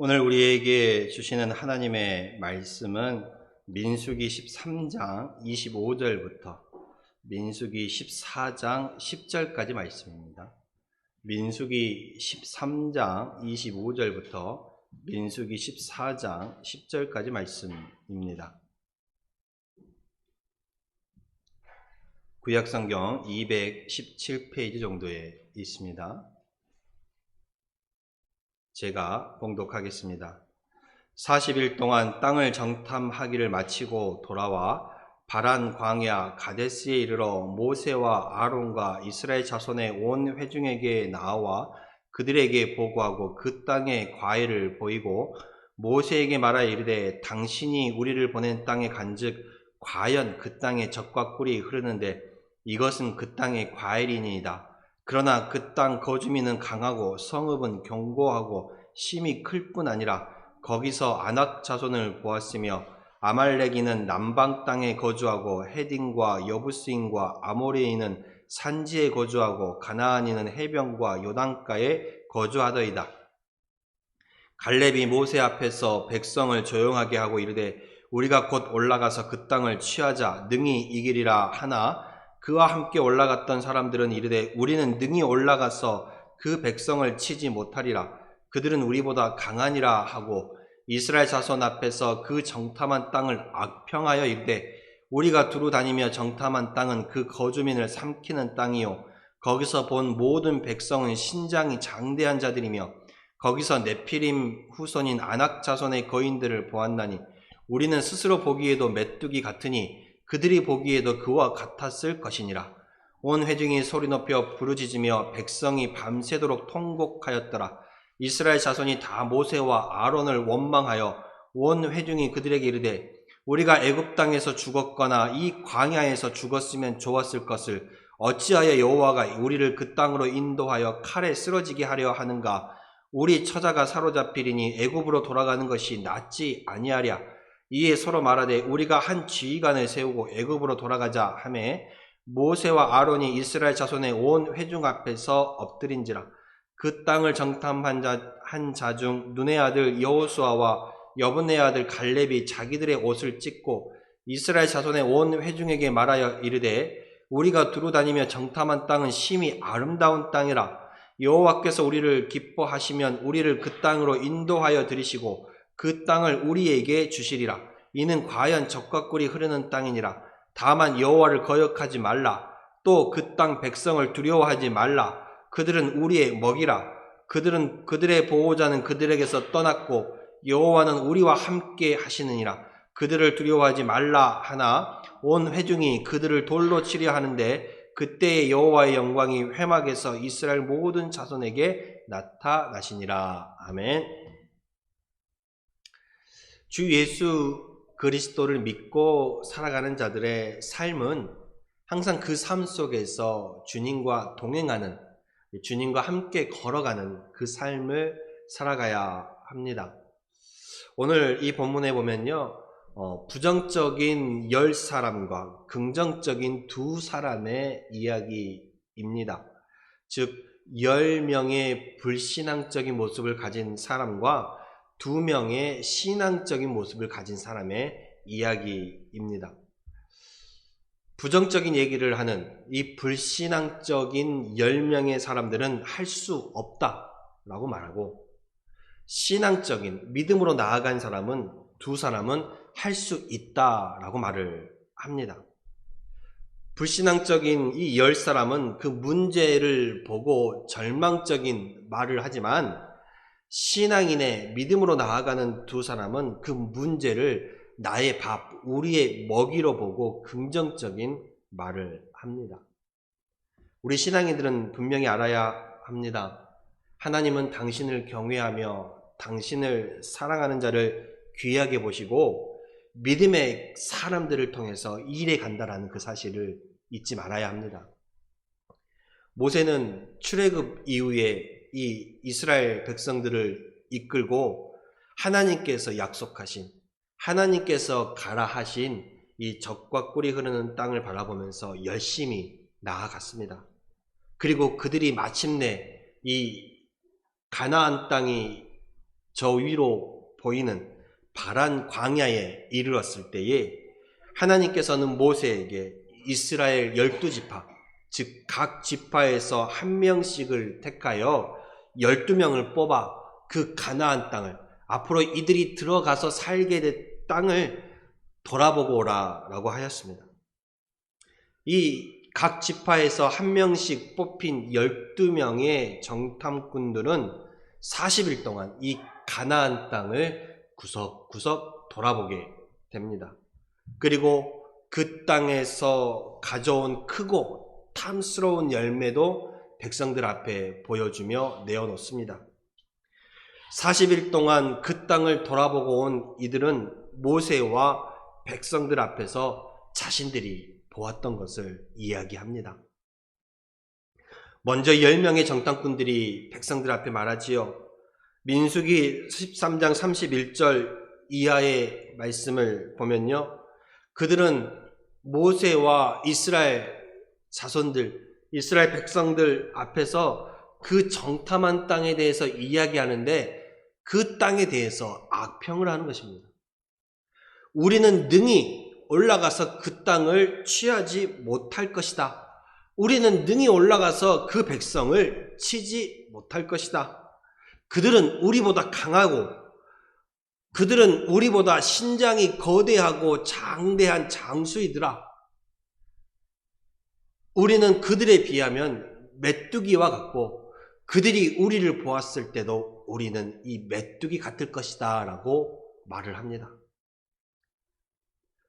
오늘 우리에게 주시는 하나님의 말씀은 민수기 13장 25절부터 민수기 14장 10절까지 말씀입니다. 민수기 13장 25절부터 민수기 14장 10절까지 말씀입니다. 구약성경 217페이지 정도에 있습니다. 제가 봉독하겠습니다. 40일 동안 땅을 정탐하기를 마치고 돌아와 바란 광야 가데스에 이르러 모세와 아론과 이스라엘 자손의 온 회중에게 나와 그들에게 보고하고 그 땅의 과일을 보이고 모세에게 말하여 이르되 당신이 우리를 보낸 땅에 간즉 과연 그 땅에 젖과 꿀이 흐르는데 이것은 그 땅의 과일이니이다. 그러나 그 땅 거주민은 강하고 성읍은 견고하고 심이 클 뿐 아니라 거기서 아낙 자손을 보았으며 아말렉인은 남방 땅에 거주하고 헤딘과 여부스인과 아모리인은 산지에 거주하고 가나안인은 해변과 요단가에 거주하더이다. 갈렙이 모세 앞에서 백성을 조용하게 하고 이르되 우리가 곧 올라가서 그 땅을 취하자 능히 이기리라 하나 그와 함께 올라갔던 사람들은 이르되 우리는 능히 올라가서 그 백성을 치지 못하리라. 그들은 우리보다 강하니라 하고 이스라엘 자손 앞에서 그 정탐한 땅을 악평하여 이르되 우리가 두루 다니며 정탐한 땅은 그 거주민을 삼키는 땅이요 거기서 본 모든 백성은 신장이 장대한 자들이며 거기서 네피림 후손인 아낙 자손의 거인들을 보았나니 우리는 스스로 보기에도 메뚜기 같으니 그들이 보기에도 그와 같았을 것이니라. 온 회중이 소리 높여 부르짖으며 백성이 밤새도록 통곡하였더라. 이스라엘 자손이 다 모세와 아론을 원망하여 온 회중이 그들에게 이르되 우리가 애굽 땅에서 죽었거나 이 광야에서 죽었으면 좋았을 것을 어찌하여 여호와가 우리를 그 땅으로 인도하여 칼에 쓰러지게 하려 하는가. 우리 처자가 사로잡히리니 애굽으로 돌아가는 것이 낫지 아니하랴. 이에 서로 말하되 우리가 한 지휘관을 세우고 애굽으로 돌아가자 하매 모세와 아론이 이스라엘 자손의 온 회중 앞에서 엎드린지라. 그 땅을 정탐한 자 중 눈의 아들 여호수아와 여분의 아들 갈렙이 자기들의 옷을 찢고 이스라엘 자손의 온 회중에게 말하여 이르되 우리가 두루 다니며 정탐한 땅은 심히 아름다운 땅이라. 여호와께서 우리를 기뻐하시면 우리를 그 땅으로 인도하여 들이시고 그 땅을 우리에게 주시리라. 이는 과연 젖과 꿀이 흐르는 땅이니라. 다만 여호와를 거역하지 말라. 또 그 땅 백성을 두려워하지 말라. 그들은 우리의 먹이라. 그들의 보호자는 그들에게서 떠났고 여호와는 우리와 함께 하시느니라. 그들을 두려워하지 말라 하나 온 회중이 그들을 돌로 치려 하는데 그때의 여호와의 영광이 회막에서 이스라엘 모든 자손에게 나타나시니라. 아멘. 주 예수 그리스도를 믿고 살아가는 자들의 삶은 항상 그 삶 속에서 주님과 동행하는, 주님과 함께 걸어가는 그 삶을 살아가야 합니다. 오늘 이 본문에 보면요, 부정적인 10사람과 긍정적인 2사람의 이야기입니다. 즉 10명의 불신앙적인 모습을 가진 사람과 2명의 신앙적인 모습을 가진 사람의 이야기입니다. 부정적인 얘기를 하는 이 불신앙적인 10명의 사람들은 할 수 없다라고 말하고 신앙적인 믿음으로 나아간 사람은 2사람은 할 수 있다라고 말을 합니다. 불신앙적인 이 10사람은 그 문제를 보고 절망적인 말을 하지만 신앙인의 믿음으로 나아가는 2사람은 그 문제를 나의 밥, 우리의 먹이로 보고 긍정적인 말을 합니다. 우리 신앙인들은 분명히 알아야 합니다. 하나님은 당신을 경외하며 당신을 사랑하는 자를 귀하게 보시고 믿음의 사람들을 통해서 일해 간다라는 그 사실을 잊지 말아야 합니다. 모세는 출애굽 이후에 이 이스라엘 백성들을 이끌고 하나님께서 약속하신, 하나님께서 가라 하신 이 젖과 꿀이 흐르는 땅을 바라보면서 열심히 나아갔습니다. 그리고 그들이 마침내 이 가나안 땅이 저 위로 보이는 바란 광야에 이르렀을 때에 하나님께서는 모세에게 이스라엘 12지파, 즉 각 지파에서 한 명씩을 택하여 12명을 뽑아 그 가나안 땅을, 앞으로 이들이 들어가서 살게 될 땅을 돌아보고 오라라고 하였습니다. 이 각 지파에서 한 명씩 뽑힌 12명의 정탐꾼들은 40일 동안 이 가나안 땅을 구석구석 돌아보게 됩니다. 그리고 그 땅에서 가져온 크고 탐스러운 열매도 백성들 앞에 보여주며 내어놓습니다. 40일 동안 그 땅을 돌아보고 온 이들은 모세와 백성들 앞에서 자신들이 보았던 것을 이야기합니다. 먼저 10명의 정탐꾼들이 백성들 앞에 말하지요. 민수기 13장 31절 이하의 말씀을 보면요, 그들은 모세와 이스라엘 자손들, 이스라엘 백성들 앞에서 그 정탐한 땅에 대해서 이야기하는데 그 땅에 대해서 악평을 하는 것입니다. 우리는 능히 올라가서 그 땅을 취하지 못할 것이다. 우리는 능히 올라가서 그 백성을 치지 못할 것이다. 그들은 우리보다 강하고 그들은 우리보다 신장이 거대하고 장대한 장수이더라. 우리는 그들에 비하면 메뚜기와 같고 그들이 우리를 보았을 때도 우리는 이 메뚜기 같을 것이다 라고 말을 합니다.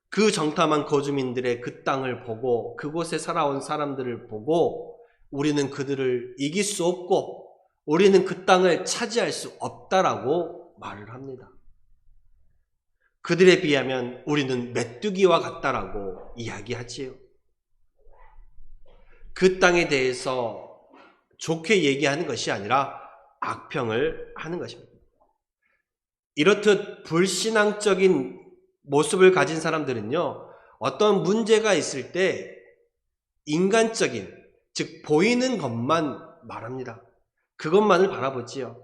그 정탐한 거주민들의 그 땅을 보고 그곳에 살아온 사람들을 보고 우리는 그들을 이길 수 없고 우리는 그 땅을 차지할 수 없다라고 말을 합니다. 그들에 비하면 우리는 메뚜기와 같다라고 이야기하지요. 그 땅에 대해서 좋게 얘기하는 것이 아니라 악평을 하는 것입니다. 이렇듯 불신앙적인 모습을 가진 사람들은요, 어떤 문제가 있을 때 인간적인, 즉 보이는 것만 말합니다. 그것만을 바라보지요.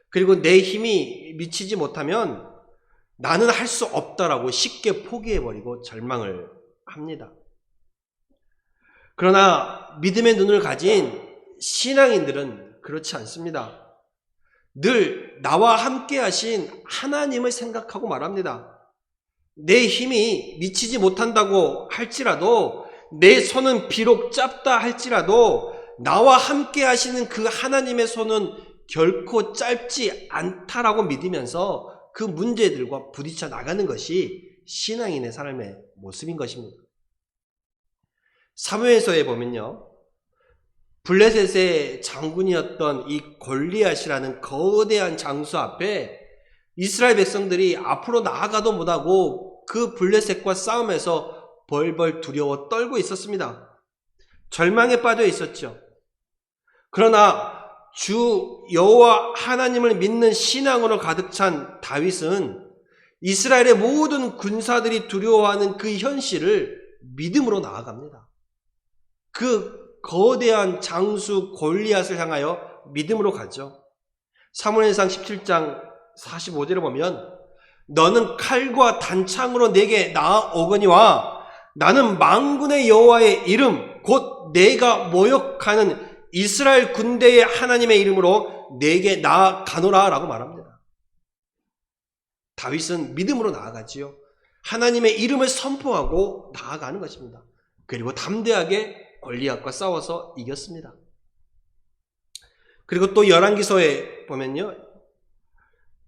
그리고 내 힘이 미치지 못하면 나는 할 수 없다라고 쉽게 포기해버리고 절망을 합니다. 그러나 믿음의 눈을 가진 신앙인들은 그렇지 않습니다. 늘 나와 함께 하신 하나님을 생각하고 말합니다. 내 힘이 미치지 못한다고 할지라도, 내 손은 비록 짧다 할지라도 나와 함께 하시는 그 하나님의 손은 결코 짧지 않다라고 믿으면서 그 문제들과 부딪혀 나가는 것이 신앙인의 삶의 모습인 것입니다. 사무엘서에 보면요, 블레셋의 장군이었던 이 골리앗이라는 거대한 장수 앞에 이스라엘 백성들이 앞으로 나아가도 못하고 그 블레셋과 싸움에서 벌벌 두려워 떨고 있었습니다. 절망에 빠져 있었죠. 그러나 주 여호와 하나님을 믿는 신앙으로 가득 찬 다윗은 이스라엘의 모든 군사들이 두려워하는 그 현실을 믿음으로 나아갑니다. 그 거대한 장수 골리앗을 향하여 믿음으로 가죠. 사무엘상 17장 45절을 보면 너는 칼과 단창으로 내게 나아오거니와 나는 만군의 여호와의 이름 곧 내가 모욕하는 이스라엘 군대의 하나님의 이름으로 내게 나아가노라 라고 말합니다. 다윗은 믿음으로 나아가지요. 하나님의 이름을 선포하고 나아가는 것입니다. 그리고 담대하게 골리앗과 싸워서 이겼습니다. 그리고 또 열왕기서에 보면요,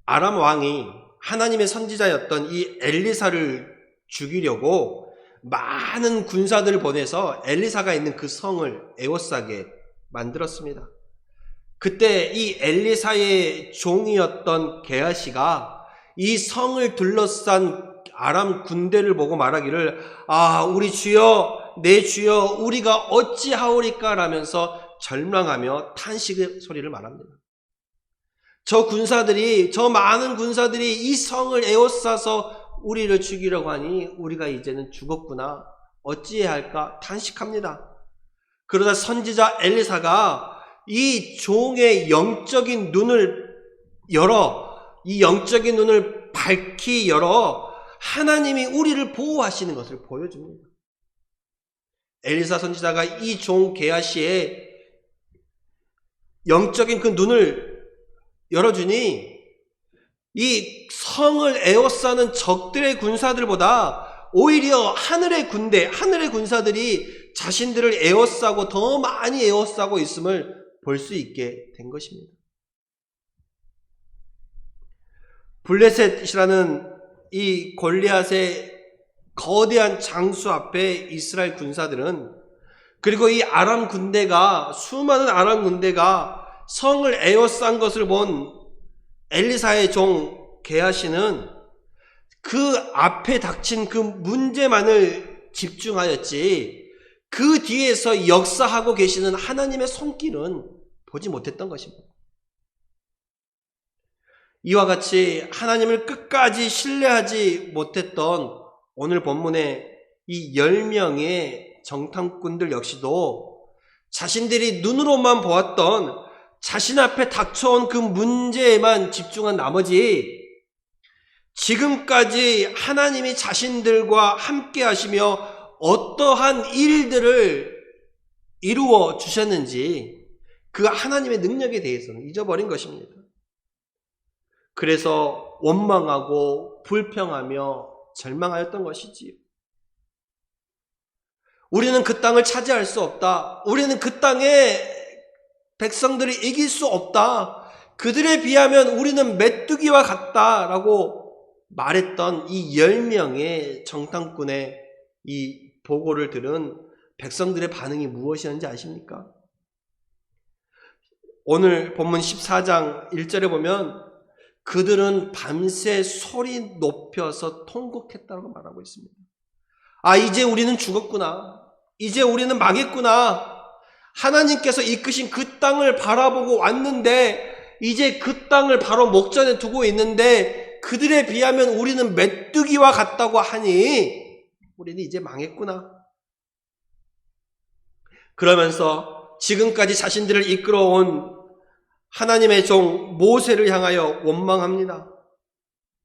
아람 왕이 하나님의 선지자였던 이 엘리사를 죽이려고 많은 군사들을 보내서 엘리사가 있는 그 성을 에워싸게 만들었습니다. 그때 이 엘리사의 종이었던 게하시가 이 성을 둘러싼 아람 군대를 보고 말하기를 우리 주여, 내 주여, 우리가 어찌하오리까 라면서 절망하며 탄식 소리를 말합니다. 저 많은 군사들이 이 성을 에워싸서 우리를 죽이려고 하니 우리가 이제는 죽었구나, 어찌해야 할까 탄식합니다. 그러다 선지자 엘리사가 이 종의 영적인 눈을 열어 이 영적인 눈을 밝히 열어 하나님이 우리를 보호하시는 것을 보여줍니다. 엘리사 선지자가 이 종 게하시의 영적인 그 눈을 열어주니 이 성을 에워싸는 적들의 군사들보다 오히려 하늘의 군사들이 자신들을 에워싸고 더 많이 에워싸고 있음을 볼 수 있게 된 것입니다. 블레셋이라는 이 골리앗의 거대한 장수 앞에 이스라엘 군사들은, 그리고 이 아람 군대가, 수많은 아람 군대가 성을 에워싼 것을 본 엘리사의 종 게하시는 그 앞에 닥친 그 문제만을 집중하였지 그 뒤에서 역사하고 계시는 하나님의 손길은 보지 못했던 것입니다. 이와 같이 하나님을 끝까지 신뢰하지 못했던 오늘 본문의 이 10명의 정탐꾼들 역시도 자신들이 눈으로만 보았던 자신 앞에 닥쳐온 그 문제에만 집중한 나머지 지금까지 하나님이 자신들과 함께 하시며 어떠한 일들을 이루어 주셨는지 그 하나님의 능력에 대해서는 잊어버린 것입니다. 그래서 원망하고 불평하며 절망하였던 것이지요. 우리는 그 땅을 차지할 수 없다. 우리는 그 땅의 백성들을 이길 수 없다. 그들에 비하면 우리는 메뚜기와 같다라고 말했던 이 10명의 정탐꾼의 이 보고를 들은 백성들의 반응이 무엇이었는지 아십니까? 오늘 본문 14장 1절에 보면 그들은 밤새 소리 높여서 통곡했다고 말하고 있습니다. 아, 이제 우리는 죽었구나. 이제 우리는 망했구나. 하나님께서 이끄신 그 땅을 바라보고 왔는데 이제 그 땅을 바로 목전에 두고 있는데 그들에 비하면 우리는 메뚜기와 같다고 하니 우리는 이제 망했구나. 그러면서 지금까지 자신들을 이끌어온 하나님의 종 모세를 향하여 원망합니다.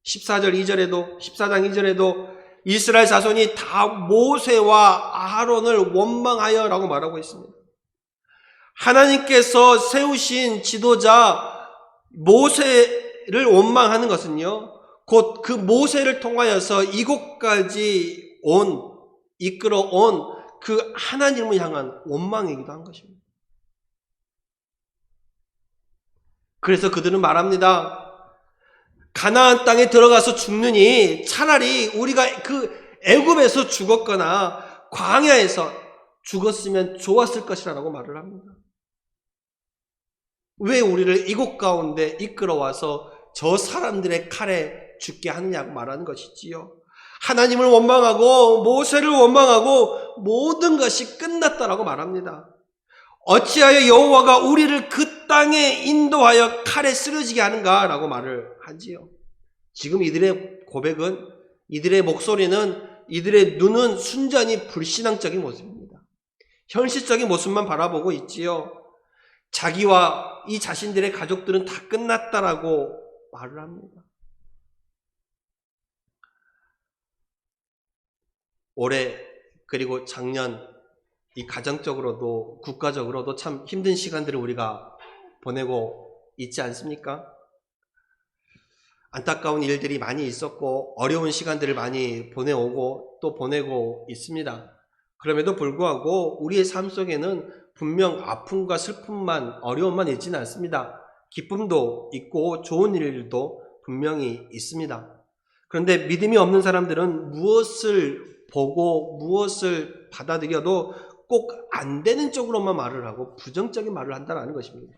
14장 2절에도 이스라엘 자손이 다 모세와 아론을 원망하여 라고 말하고 있습니다. 하나님께서 세우신 지도자 모세를 원망하는 것은요, 곧 그 모세를 통하여서 이곳까지 이끌어온 그 하나님을 향한 원망이기도 한 것입니다. 그래서 그들은 말합니다. 가나안 땅에 들어가서 죽느니 차라리 우리가 그 애굽에서 죽었거나 광야에서 죽었으면 좋았을 것이라고 말을 합니다. 왜 우리를 이곳 가운데 이끌어와서 저 사람들의 칼에 죽게 하느냐고 말하는 것이지요. 하나님을 원망하고 모세를 원망하고 모든 것이 끝났다라고 말합니다. 어찌하여 여호와가 우리를 그 땅에 인도하여 칼에 쓰러지게 하는가라고 말을 하지요. 지금 이들의 고백은, 이들의 목소리는, 이들의 눈은 순전히 불신앙적인 모습입니다. 현실적인 모습만 바라보고 있지요. 자기와 이 자신들의 가족들은 다 끝났다라고 말을 합니다. 올해 그리고 작년 이 가정적으로도 국가적으로도 참 힘든 시간들을 우리가 보내고 있지 않습니까? 안타까운 일들이 많이 있었고 어려운 시간들을 많이 보내오고 또 보내고 있습니다. 그럼에도 불구하고 우리의 삶 속에는 분명 아픔과 슬픔만, 어려움만 있지는 않습니다. 기쁨도 있고 좋은 일도 분명히 있습니다. 그런데 믿음이 없는 사람들은 무엇을 보고 무엇을 받아들여도 꼭 안 되는 쪽으로만 말을 하고 부정적인 말을 한다는 것입니다.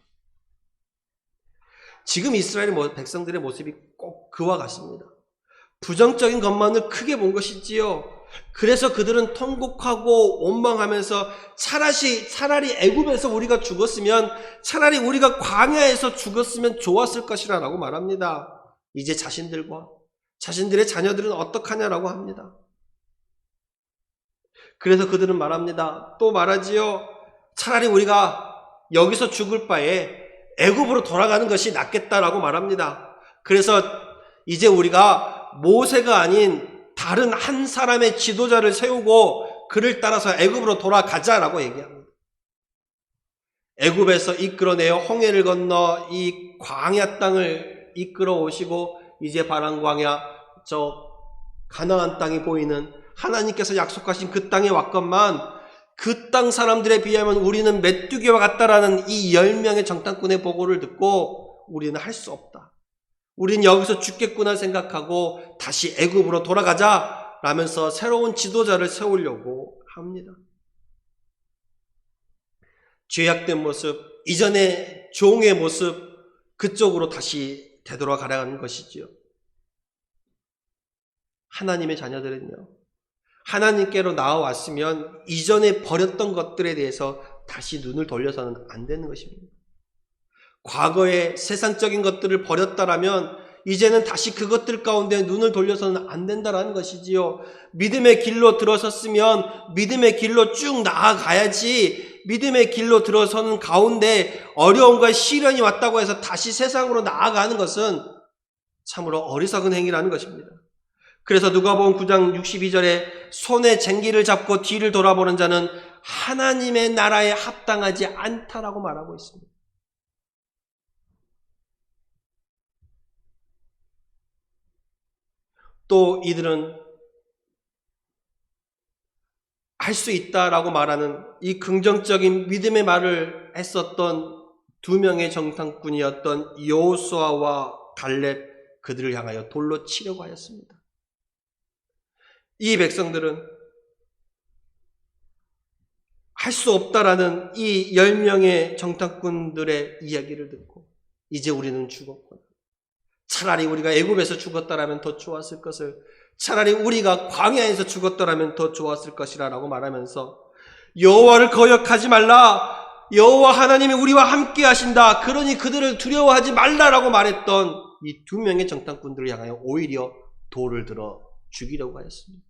지금 이스라엘 백성들의 모습이 꼭 그와 같습니다. 부정적인 것만을 크게 본 것이지요. 그래서 그들은 통곡하고 원망하면서 차라리 애굽에서 우리가 죽었으면, 차라리 우리가 광야에서 죽었으면 좋았을 것이라고 말합니다. 이제 자신들과 자신들의 자녀들은 어떡하냐라고 합니다. 그래서 그들은 말합니다. 또 말하지요. 차라리 우리가 여기서 죽을 바에 애굽으로 돌아가는 것이 낫겠다라고 말합니다. 그래서 이제 우리가 모세가 아닌 다른 한 사람의 지도자를 세우고 그를 따라서 애굽으로 돌아가자라고 얘기합니다. 애굽에서 이끌어내어 홍해를 건너 이 광야 땅을 이끌어 오시고 이제 바란 광야 저 가나안 땅이 보이는 하나님께서 약속하신 그 땅에 왔건만 그 땅 사람들에 비하면 우리는 메뚜기와 같다라는 이 10명의 정탐꾼의 보고를 듣고 우리는 할 수 없다. 우리는 여기서 죽겠구나 생각하고 다시 애굽으로 돌아가자 라면서 새로운 지도자를 세우려고 합니다. 죄악된 모습, 이전의 종의 모습, 그쪽으로 다시 되돌아가려는 것이지요. 하나님의 자녀들은요, 하나님께로 나와왔으면 이전에 버렸던 것들에 대해서 다시 눈을 돌려서는 안 되는 것입니다. 과거의 세상적인 것들을 버렸다라면 이제는 다시 그것들 가운데 눈을 돌려서는 안 된다라는 것이지요. 믿음의 길로 들어섰으면 믿음의 길로 쭉 나아가야지, 믿음의 길로 들어서는 가운데 어려움과 시련이 왔다고 해서 다시 세상으로 나아가는 것은 참으로 어리석은 행위라는 것입니다. 그래서 누가복음 9장 62절에 손에 쟁기를 잡고 뒤를 돌아보는 자는 하나님의 나라에 합당하지 않다라고 말하고 있습니다. 또 이들은 할 수 있다라고 말하는 이 긍정적인 믿음의 말을 했었던 두 명의 정탐꾼이었던 여호수아와 갈렙, 그들을 향하여 돌로 치려고 하였습니다. 이 백성들은 할 수 없다라는 이 10명의 정탐꾼들의 이야기를 듣고 이제 우리는 죽었구나. 차라리 우리가 애굽에서 죽었다라면 더 좋았을 것을, 차라리 우리가 광야에서 죽었다라면 더 좋았을 것이라고 말하면서 여호와를 거역하지 말라, 여호와 하나님이 우리와 함께 하신다, 그러니 그들을 두려워하지 말라라고 말했던 이 두 명의 정탐꾼들을 향하여 오히려 돌을 들어 죽이려고 하였습니다.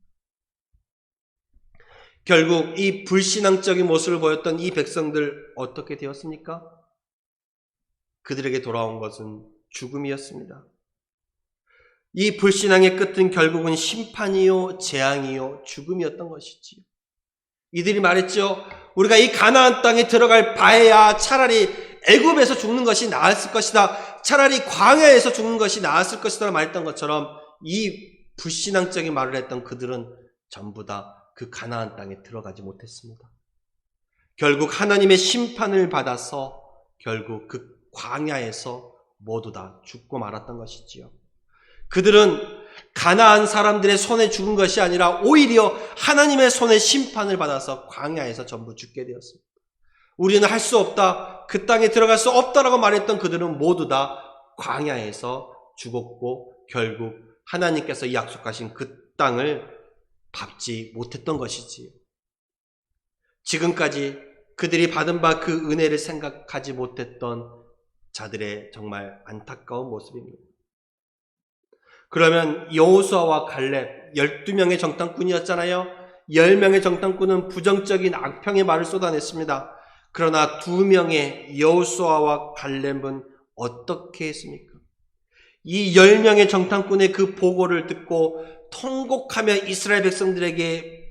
결국 이 불신앙적인 모습을 보였던 이 백성들 어떻게 되었습니까? 그들에게 돌아온 것은 죽음이었습니다. 이 불신앙의 끝은 결국은 심판이요, 재앙이요, 죽음이었던 것이지요. 이들이 말했죠. 우리가 이 가나안 땅에 들어갈 바에야 차라리 애굽에서 죽는 것이 나았을 것이다, 차라리 광야에서 죽는 것이 나았을 것이다 말했던 것처럼 이 불신앙적인 말을 했던 그들은 전부 다 그 가나안 땅에 들어가지 못했습니다. 결국 하나님의 심판을 받아서 결국 그 광야에서 모두 다 죽고 말았던 것이지요. 그들은 가나안 사람들의 손에 죽은 것이 아니라 오히려 하나님의 손에 심판을 받아서 광야에서 전부 죽게 되었습니다. 우리는 할 수 없다, 그 땅에 들어갈 수 없다라고 말했던 그들은 모두 다 광야에서 죽었고 결국 하나님께서 약속하신 그 땅을 밟지 못했던 것이지요. 지금까지 그들이 받은 바 그 은혜를 생각하지 못했던 자들의 정말 안타까운 모습입니다. 그러면 여호수아와 갈렙 12명의 정탐꾼이었잖아요. 10명의 정탐꾼은 부정적인 악평의 말을 쏟아냈습니다. 그러나 2명의 여호수아와 갈렙은 어떻게 했습니까? 이 10명의 정탐꾼의 그 보고를 듣고 통곡하며 이스라엘 백성들에게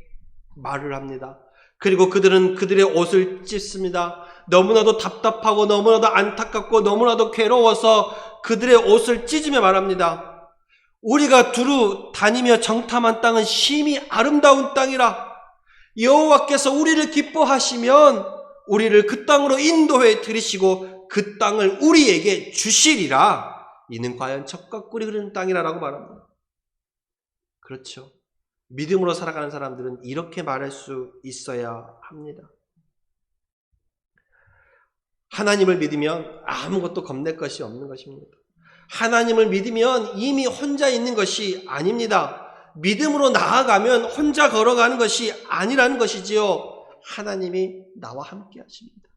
말을 합니다. 그리고 그들은 그들의 옷을 찢습니다. 너무나도 답답하고 너무나도 안타깝고 너무나도 괴로워서 그들의 옷을 찢으며 말합니다. 우리가 두루 다니며 정탐한 땅은 심히 아름다운 땅이라. 여호와께서 우리를 기뻐하시면 우리를 그 땅으로 인도해 들이시고 그 땅을 우리에게 주시리라. 이는 과연 젖과 꿀이 흐르는 땅이라고 말합니다. 그렇죠. 믿음으로 살아가는 사람들은 이렇게 말할 수 있어야 합니다. 하나님을 믿으면 아무것도 겁낼 것이 없는 것입니다. 하나님을 믿으면 이미 혼자 있는 것이 아닙니다. 믿음으로 나아가면 혼자 걸어가는 것이 아니라는 것이지요. 하나님이 나와 함께 하십니다.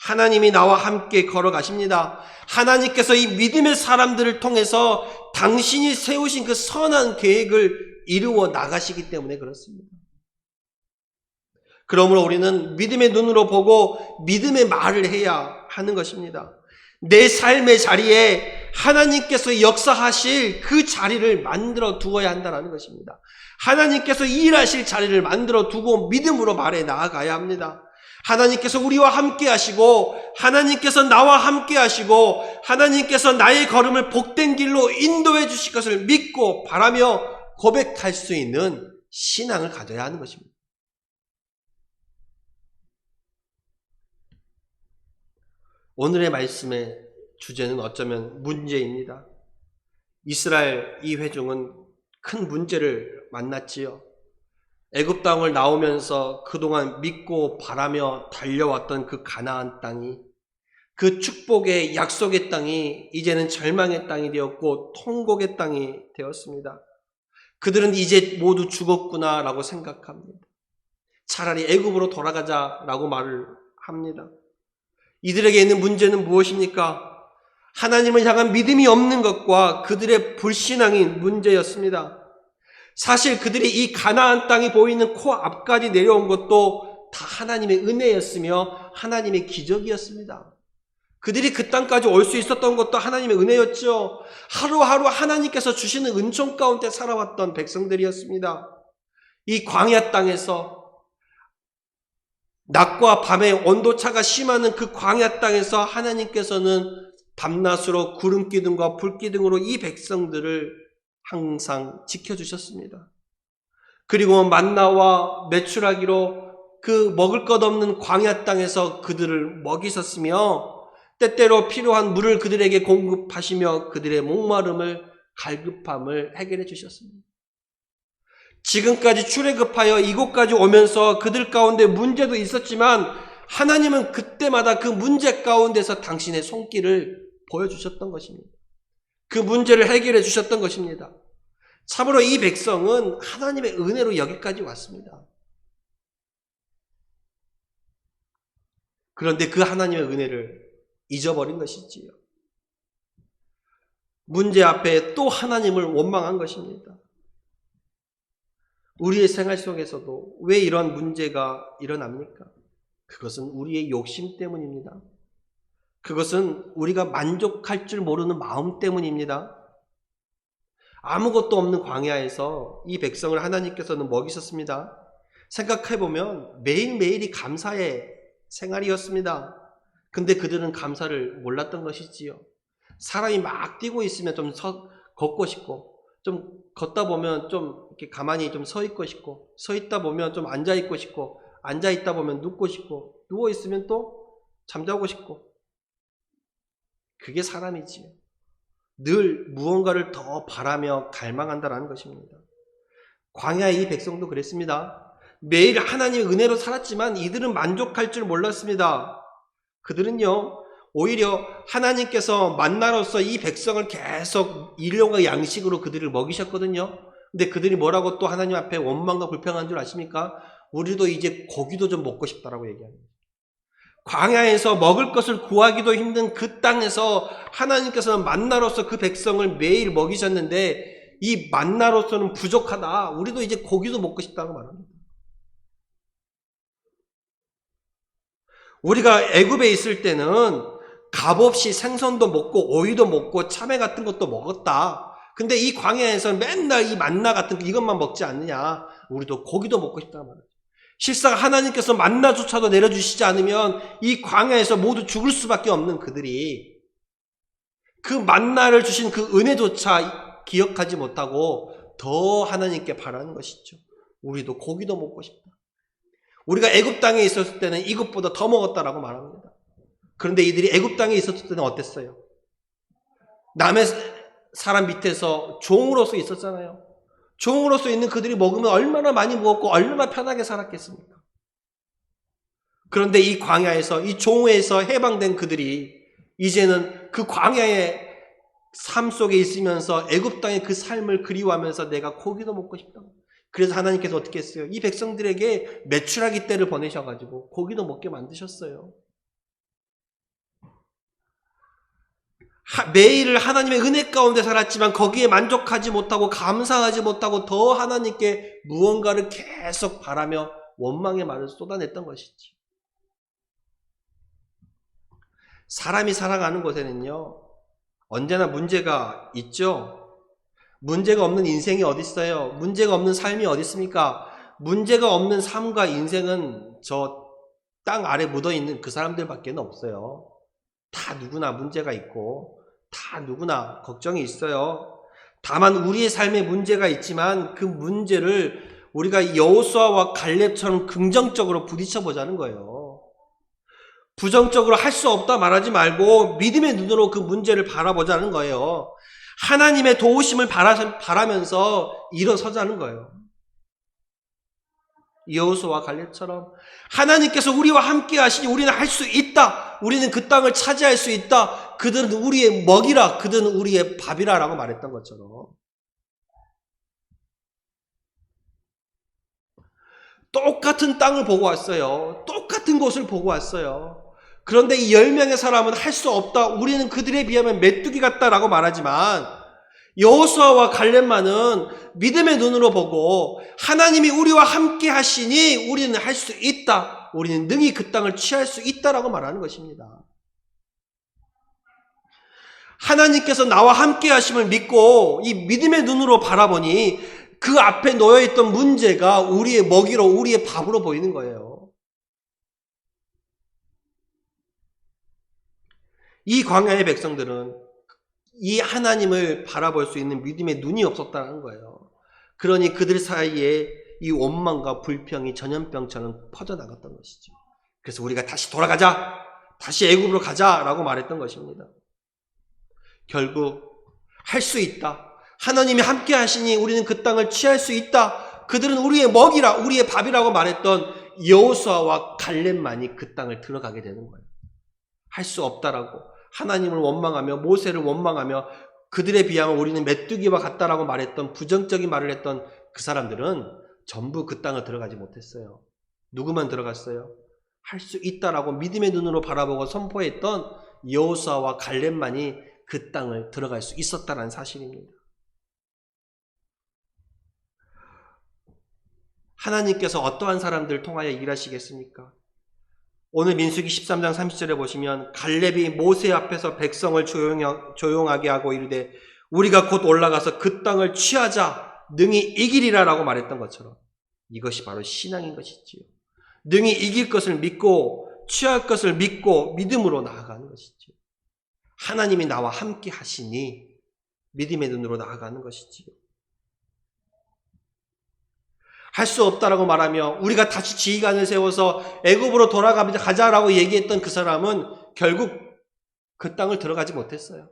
하나님이 나와 함께 걸어가십니다. 하나님께서 이 믿음의 사람들을 통해서 당신이 세우신 그 선한 계획을 이루어 나가시기 때문에 그렇습니다. 그러므로 우리는 믿음의 눈으로 보고 믿음의 말을 해야 하는 것입니다. 내 삶의 자리에 하나님께서 역사하실 그 자리를 만들어 두어야 한다는 것입니다. 하나님께서 일하실 자리를 만들어 두고 믿음으로 말해 나아가야 합니다. 하나님께서 우리와 함께 하시고, 하나님께서 나와 함께 하시고, 하나님께서 나의 걸음을 복된 길로 인도해 주실 것을 믿고 바라며 고백할 수 있는 신앙을 가져야 하는 것입니다. 오늘의 말씀의 주제는 어쩌면 문제입니다. 이스라엘 이 회중은 큰 문제를 만났지요. 애굽 땅을 나오면서 그동안 믿고 바라며 달려왔던 그 가나안 땅이, 그 축복의 약속의 땅이 이제는 절망의 땅이 되었고 통곡의 땅이 되었습니다. 그들은 이제 모두 죽었구나라고 생각합니다. 차라리 애굽으로 돌아가자라고 말을 합니다. 이들에게 있는 문제는 무엇입니까? 하나님을 향한 믿음이 없는 것과 그들의 불신앙이 문제였습니다. 사실 그들이 이 가나안 땅이 보이는 코앞까지 내려온 것도 다 하나님의 은혜였으며 하나님의 기적이었습니다. 그들이 그 땅까지 올 수 있었던 것도 하나님의 은혜였죠. 하루하루 하나님께서 주시는 은총 가운데 살아왔던 백성들이었습니다. 이 광야 땅에서, 낮과 밤의 온도차가 심한 그 광야 땅에서 하나님께서는 밤낮으로 구름기둥과 불기둥으로 이 백성들을 항상 지켜주셨습니다. 그리고 만나와 메추라기로 그 먹을 것 없는 광야 땅에서 그들을 먹이셨으며, 때때로 필요한 물을 그들에게 공급하시며 그들의 목마름을, 갈급함을 해결해 주셨습니다. 지금까지 출애굽하여 이곳까지 오면서 그들 가운데 문제도 있었지만 하나님은 그때마다 그 문제 가운데서 당신의 손길을 보여주셨던 것입니다. 그 문제를 해결해 주셨던 것입니다. 참으로 이 백성은 하나님의 은혜로 여기까지 왔습니다. 그런데 그 하나님의 은혜를 잊어버린 것이지요. 문제 앞에 또 하나님을 원망한 것입니다. 우리의 생활 속에서도 왜 이런 문제가 일어납니까? 그것은 우리의 욕심 때문입니다. 그것은 우리가 만족할 줄 모르는 마음 때문입니다. 아무것도 없는 광야에서 이 백성을 하나님께서는 먹이셨습니다. 생각해보면 매일매일이 감사의 생활이었습니다. 근데 그들은 감사를 몰랐던 것이지요. 사람이 막 뛰고 있으면 좀 걷고 싶고, 좀 걷다 보면 좀 이렇게 가만히 좀 서 있고 싶고, 서 있다 보면 좀 앉아 있고 싶고, 앉아 있다 보면 눕고 싶고, 누워 있으면 또 잠자고 싶고. 그게 사람이지요. 늘 무언가를 더 바라며 갈망한다라는 것입니다. 광야의 이 백성도 그랬습니다. 매일 하나님의 은혜로 살았지만 이들은 만족할 줄 몰랐습니다. 그들은요, 오히려 하나님께서 만나로서 이 백성을 계속 일용과 양식으로 그들을 먹이셨거든요. 근데 그들이 뭐라고 또 하나님 앞에 원망과 불평한 줄 아십니까? 우리도 이제 고기도 좀 먹고 싶다라고 얘기합니다. 광야에서 먹을 것을 구하기도 힘든 그 땅에서 하나님께서는 만나로서 그 백성을 매일 먹이셨는데 이 만나로서는 부족하다. 우리도 이제 고기도 먹고 싶다고 말합니다. 우리가 애굽에 있을 때는 값없이 생선도 먹고 오이도 먹고 참외 같은 것도 먹었다. 근데 이 광야에서는 맨날 이 만나 같은 거 이것만 먹지 않느냐. 우리도 고기도 먹고 싶다고 말합니다. 실상 하나님께서 만나조차도 내려주시지 않으면 이 광야에서 모두 죽을 수밖에 없는 그들이 그 만나를 주신 그 은혜조차 기억하지 못하고 더 하나님께 바라는 것이죠. 우리도 고기도 먹고 싶다. 우리가 애굽 땅에 있었을 때는 이것보다 더 먹었다라고 말합니다. 그런데 이들이 애굽 땅에 있었을 때는 어땠어요? 남의 사람 밑에서 종으로서 있었잖아요. 종으로서 있는 그들이 먹으면 얼마나 많이 먹었고 얼마나 편하게 살았겠습니까? 그런데 이 광야에서, 이 종에서 해방된 그들이 이제는 그 광야의 삶 속에 있으면서 애굽 땅의 그 삶을 그리워하면서 내가 고기도 먹고 싶다. 그래서 하나님께서 어떻게 했어요? 이 백성들에게 메추라기 떼를 보내셔가지고 고기도 먹게 만드셨어요. 매일 하나님의 은혜 가운데 살았지만 거기에 만족하지 못하고 감사하지 못하고 더 하나님께 무언가를 계속 바라며 원망의 말을 쏟아냈던 것이지. 사람이 살아가는 곳에는요, 언제나 문제가 있죠. 문제가 없는 인생이 어디 있어요? 문제가 없는 삶이 어디 있습니까? 문제가 없는 삶과 인생은 저 땅 아래 묻어있는 그 사람들밖에 없어요. 다 누구나 문제가 있고 다 누구나 걱정이 있어요. 다만 우리의 삶에 문제가 있지만 그 문제를 우리가 여호수아와 갈렙처럼 긍정적으로 부딪혀보자는 거예요. 부정적으로 할 수 없다 말하지 말고 믿음의 눈으로 그 문제를 바라보자는 거예요. 하나님의 도우심을 바라면서 일어서자는 거예요. 여호수아와 갈렙처럼 하나님께서 우리와 함께 하시니 우리는 할 수 있다. 우리는 그 땅을 차지할 수 있다. 그들은 우리의 먹이라, 그들은 우리의 밥이라 라고 말했던 것처럼 똑같은 땅을 보고 왔어요. 똑같은 곳을 보고 왔어요. 그런데 이 10명의 사람은 할 수 없다. 우리는 그들에 비하면 메뚜기 같다라고 말하지만 여호수아와 갈렙만은 믿음의 눈으로 보고 하나님이 우리와 함께 하시니 우리는 할 수 있다. 우리는 능히 그 땅을 취할 수 있다라고 말하는 것입니다. 하나님께서 나와 함께 하심을 믿고 이 믿음의 눈으로 바라보니 그 앞에 놓여있던 문제가 우리의 먹이로 우리의 밥으로 보이는 거예요. 이 광야의 백성들은 이 하나님을 바라볼 수 있는 믿음의 눈이 없었다는 거예요. 그러니 그들 사이에 이 원망과 불평이 전염병처럼 퍼져나갔던 것이죠. 그래서 우리가 다시 돌아가자, 다시 애굽으로 가자라고 말했던 것입니다. 결국 할 수 있다. 하나님이 함께 하시니 우리는 그 땅을 취할 수 있다. 그들은 우리의 먹이라, 우리의 밥이라고 말했던 여호수아와 갈렙만이 그 땅을 들어가게 되는 거예요. 할 수 없다라고 하나님을 원망하며 모세를 원망하며 그들에 비하면 우리는 메뚜기와 같다라고 말했던 부정적인 말을 했던 그 사람들은 전부 그 땅을 들어가지 못했어요. 누구만 들어갔어요? 할 수 있다라고 믿음의 눈으로 바라보고 선포했던 여호수아와 갈렙만이 그 땅을 들어갈 수 있었다는 사실입니다. 하나님께서 어떠한 사람들을 통하여 일하시겠습니까? 오늘 민수기 13장 30절에 보시면 갈렙이 모세 앞에서 백성을 조용하게 하고 이르되 우리가 곧 올라가서 그 땅을 취하자 능히 이기리라 라고 말했던 것처럼 이것이 바로 신앙인 것이지요. 능히 이길 것을 믿고 취할 것을 믿고 믿음으로 나아가는 것이지요. 하나님이 나와 함께 하시니 믿음의 눈으로 나아가는 것이지요. 할 수 없다라고 말하며 우리가 다시 지휘관을 세워서 애굽으로 돌아가자라고 얘기했던 그 사람은 결국 그 땅을 들어가지 못했어요.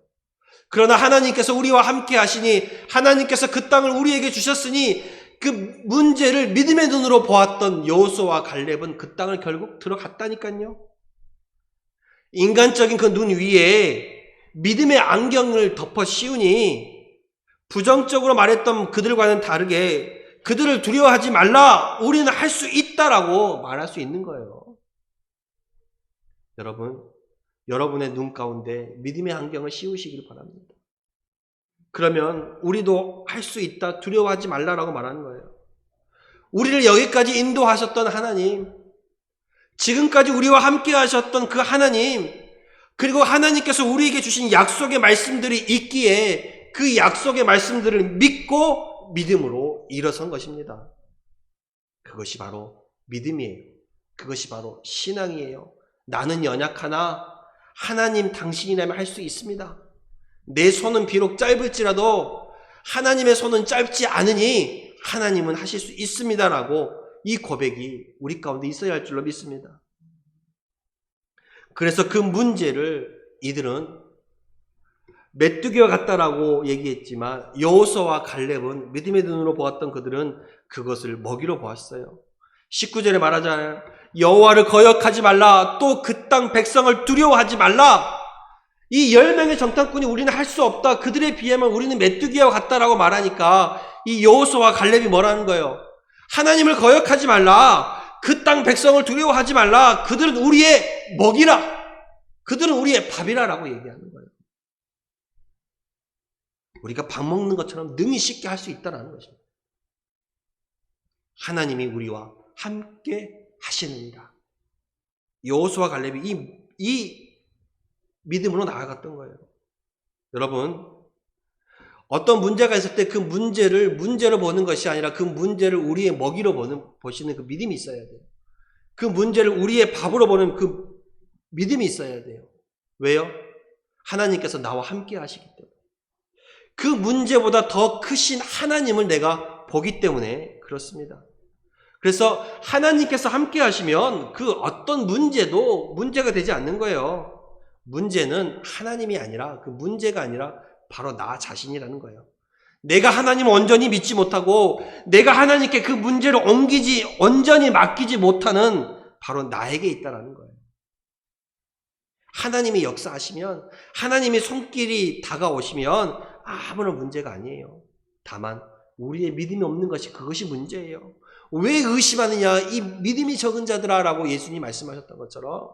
그러나 하나님께서 우리와 함께 하시니 하나님께서 그 땅을 우리에게 주셨으니 그 문제를 믿음의 눈으로 보았던 여호수아와 갈렙은 그 땅을 결국 들어갔다니까요. 인간적인 그 눈 위에 믿음의 안경을 덮어 씌우니 부정적으로 말했던 그들과는 다르게 그들을 두려워하지 말라. 우리는 할 수 있다라고 말할 수 있는 거예요. 여러분, 여러분의 눈 가운데 믿음의 안경을 씌우시길 바랍니다. 그러면 우리도 할 수 있다, 두려워하지 말라라고 말하는 거예요. 우리를 여기까지 인도하셨던 하나님, 지금까지 우리와 함께 하셨던 그 하나님, 그리고 하나님께서 우리에게 주신 약속의 말씀들이 있기에 그 약속의 말씀들을 믿고 믿음으로 일어선 것입니다. 그것이 바로 믿음이에요. 그것이 바로 신앙이에요. 나는 연약하나 하나님 당신이라면 할 수 있습니다. 내 손은 비록 짧을지라도 하나님의 손은 짧지 않으니 하나님은 하실 수 있습니다라고 이 고백이 우리 가운데 있어야 할 줄로 믿습니다. 그래서 그 문제를 이들은 메뚜기와 같다라고 얘기했지만 여호수아와 갈렙은 믿음의 눈으로 보았던 그들은 그것을 먹이로 보았어요. 19절에 말하자면 여호와를 거역하지 말라. 또 그 땅 백성을 두려워하지 말라. 이 10명의 정탐꾼이 우리는 할 수 없다. 그들에 비하면 우리는 메뚜기와 같다라고 말하니까 이 여호수아와 갈렙이 뭐라는 거예요? 하나님을 거역하지 말라. 그 땅 백성을 두려워하지 말라. 그들은 우리의 먹이라. 그들은 우리의 밥이라라고 얘기하는 거예요. 우리가 밥 먹는 것처럼 능히 쉽게 할 수 있다는 것입니다. 하나님이 우리와 함께 하시느니라. 여호수아와 갈렙이 이 믿음으로 나아갔던 거예요. 여러분, 어떤 문제가 있을 때 그 문제를 문제로 보는 것이 아니라 그 문제를 우리의 먹이로 보시는 그 믿음이 있어야 돼요. 그 문제를 우리의 밥으로 보는 그 믿음이 있어야 돼요. 왜요? 하나님께서 나와 함께 하시기 때문에. 그 문제보다 더 크신 하나님을 내가 보기 때문에 그렇습니다. 그래서 하나님께서 함께 하시면 그 어떤 문제도 문제가 되지 않는 거예요. 문제는 하나님이 아니라, 그 문제가 아니라 바로 나 자신이라는 거예요. 내가 하나님을 온전히 믿지 못하고 내가 하나님께 그 문제를 온전히 맡기지 못하는 바로 나에게 있다는 거예요. 하나님이 역사하시면, 하나님의 손길이 다가오시면 아무런 문제가 아니에요. 다만 우리의 믿음이 없는 것이, 그것이 문제예요. 왜 의심하느냐, 이 믿음이 적은 자들아 라고 예수님이 말씀하셨던 것처럼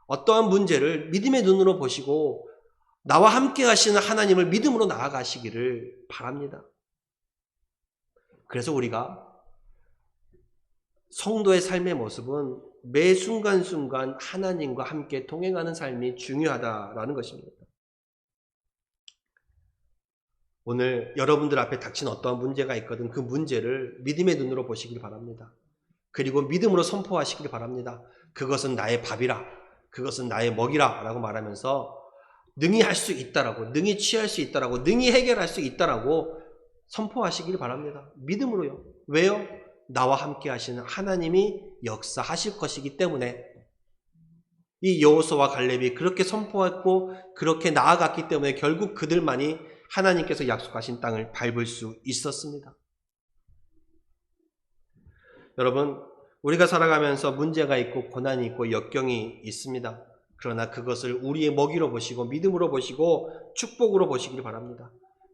어떠한 문제를 믿음의 눈으로 보시고 나와 함께 하시는 하나님을 믿음으로 나아가시기를 바랍니다. 그래서 우리가 성도의 삶의 모습은 매 순간순간 하나님과 함께 동행하는 삶이 중요하다라는 것입니다. 오늘 여러분들 앞에 닥친 어떠한 문제가 있거든 그 문제를 믿음의 눈으로 보시길 바랍니다. 그리고 믿음으로 선포하시길 바랍니다. 그것은 나의 밥이라, 그것은 나의 먹이라 라고 말하면서 능히 할 수 있다라고, 능히 취할 수 있다라고, 능히 해결할 수 있다라고 선포하시길 바랍니다. 믿음으로요. 왜요? 나와 함께 하시는 하나님이 역사하실 것이기 때문에. 이 여호수아와 갈렙이 그렇게 선포했고 그렇게 나아갔기 때문에 결국 그들만이 하나님께서 약속하신 땅을 밟을 수 있었습니다. 여러분, 우리가 살아가면서 문제가 있고 고난이 있고 역경이 있습니다. 그러나 그것을 우리의 먹이로 보시고 믿음으로 보시고 축복으로 보시길 바랍니다.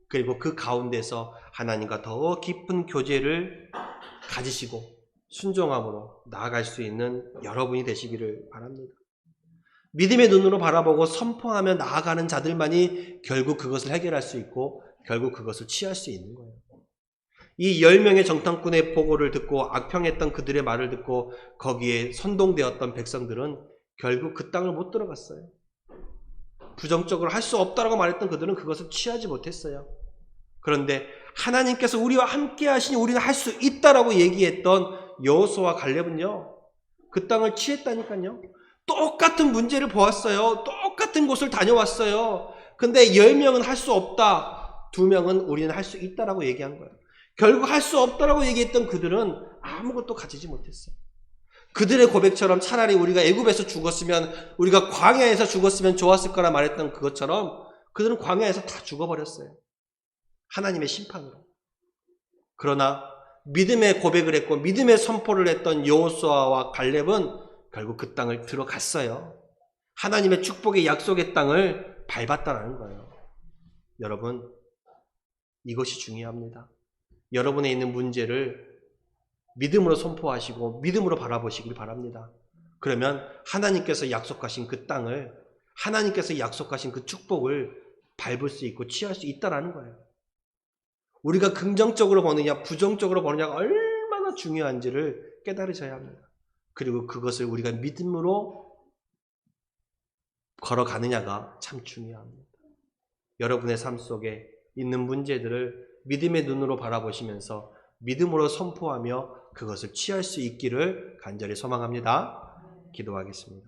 그리고 그 가운데서 하나님과 더 깊은 교제를 가지시고 순종함으로 나아갈 수 있는 여러분이 되시기를 바랍니다. 믿음의 눈으로 바라보고 선포하며 나아가는 자들만이 결국 그것을 해결할 수 있고 결국 그것을 취할 수 있는 거예요. 이 10명의 정탐꾼의 보고를 듣고 악평했던 그들의 말을 듣고 거기에 선동되었던 백성들은 결국 그 땅을 못 들어갔어요. 부정적으로 할 수 없다라고 말했던 그들은 그것을 취하지 못했어요. 그런데 하나님께서 우리와 함께 하시니 우리는 할 수 있다라고 얘기했던 여호수아와 갈렙은요, 그 땅을 취했다니까요. 똑같은 문제를 보았어요. 똑같은 곳을 다녀왔어요. 근데 10명은 할 수 없다, 2명은 우리는 할 수 있다라고 얘기한 거예요. 결국 할 수 없다라고 얘기했던 그들은 아무것도 가지지 못했어요. 그들의 고백처럼 차라리 우리가 애굽에서 죽었으면, 우리가 광야에서 죽었으면 좋았을 거라 말했던 그것처럼 그들은 광야에서 다 죽어버렸어요. 하나님의 심판으로. 그러나 믿음의 고백을 했고 믿음의 선포를 했던 여호수아와 갈렙은 결국 그 땅을 들어갔어요. 하나님의 축복의 약속의 땅을 밟았다는 거예요. 여러분, 이것이 중요합니다. 여러분의 있는 문제를 믿음으로 선포하시고 믿음으로 바라보시길 바랍니다. 그러면 하나님께서 약속하신 그 땅을, 하나님께서 약속하신 그 축복을 밟을 수 있고 취할 수 있다는 거예요. 우리가 긍정적으로 보느냐 부정적으로 보느냐가 얼마나 중요한지를 깨달으셔야 합니다. 그리고 그것을 우리가 믿음으로 걸어가느냐가 참 중요합니다. 여러분의 삶 속에 있는 문제들을 믿음의 눈으로 바라보시면서 믿음으로 선포하며 그것을 취할 수 있기를 간절히 소망합니다. 기도하겠습니다.